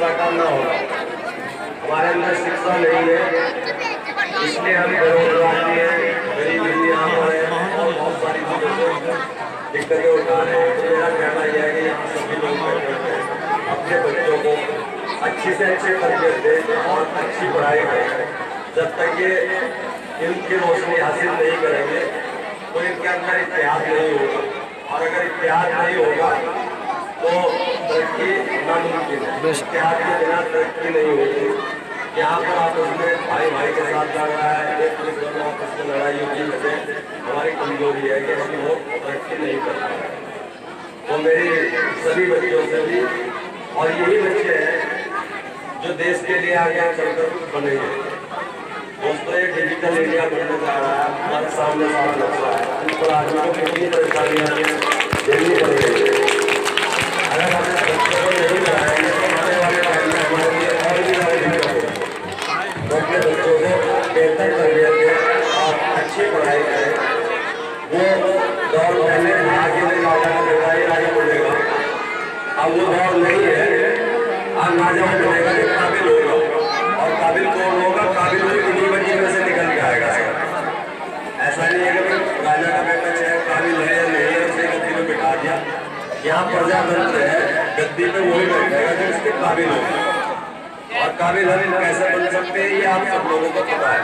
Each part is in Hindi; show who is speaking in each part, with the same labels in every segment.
Speaker 1: साकार ना होगा। हमारे अंदर शिक्षा नहीं है, इसलिए हम बेरोजगारी है, गरीबी यहाँ पर है और बहुत सारी चीजों से दिक्कतें उठा रहे हैं। तो मेरा कहना यह है कि यहाँ सभी लोग अपने बच्चों को अच्छी से अच्छी तरबियत दें और अच्छी पढ़ाई करें। जब तक ये इनकी रोशनी हासिल नहीं करेंगे तो इनके अंदर इतिहास नहीं होगा, और अगर इतिहास नहीं होगा तो तरक्की नामुमकिन है। इतिहास के बिना तरक्की नहीं होती। यहाँ पर आपस में भाई भाई के साथ लड़ रहा है, एक दूसरे में आपस में लड़ाइयों की वजह हमारी कमजोरी है कि हम लोग तरक्की नहीं कर पा रहे। तो मेरी सभी बच्चों से भी, और यही बच्चे हैं जो देश के लिए आगे चलकर बनेंगे। दोस्तों, ये डिजिटल इंडिया बनने जा रहा है, हमारे सामने सारा नक्शा है, इन पर आदमी को कितनी परेशानियाँ झेलनी पड़ेगी। अगर हमें बच्चों को नहीं कराएंगे तो आने वाले टाइम में हमारे लिए और भी ज़्यादा दिक्कत होगी। तो अपने बच्चों को बेहतर तरबियत दें और अच्छी पढ़ाई करें। वो दौर पहले आगे नहीं राजा का बेटा ही आगे बढ़ेगा, अब वो दौर नहीं है। आज राजा बनेगा जो काबिल होगा, और काबिल कौन होगा? काबिल इन्हीं बच्चे में से निकल के आएगा। ऐसा नहीं है कि राजा का बेटा चाहे काबिल है या नहीं है, उसे गद्दी में बिठा दिया। यहाँ प्रजातंत्र है, गद्दी पे वही बैठेगा जो इसके काबिल होगा। और काबिल हम कैसे बन सकते हैं ये आप सब लोगों को पता है।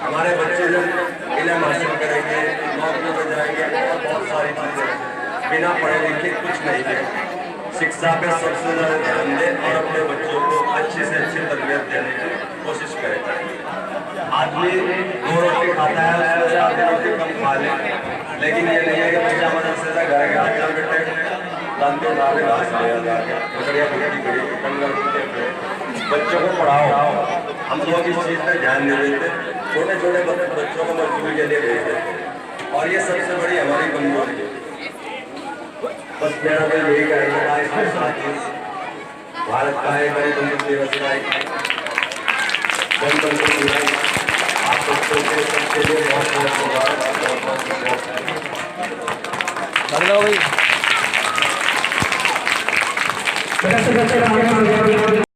Speaker 1: हमारे बच्चे जब इल्म हासिल करेंगे, नौकरी में जाएंगे और बहुत सारी चीजें, बिना पढ़े लिखे कुछ नहीं है। शिक्षा पे सबसे ज्यादा ध्यान दें और अपने बच्चों को अच्छी से अच्छी तरबियत देने की कोशिश करें। आदमी 2 रोटी खाता है, उसमें से आधी रोटी कम खा ले, लेकिन ये नहीं है कि बच्चा मदरसे से घर गया, चल बेटे दांते डाले घास ले जाके बढ़िया बुद्धि करी कंगर कुत्ते। बच्चों को पढ़ाओ। हम लोग इस चीज़ पे ध्यान नहीं देते, छोटे छोटे बच्चों को मजदूरी के लिए भेज देते, और ये सबसे बड़ी हमारी कमजोरी है। बस मेरा तो यही कहना है, इसके साथ ही भारत का है गणतंत्र दिवस आप बच्चों के सबके लिए बहुत बहुत मुबारक।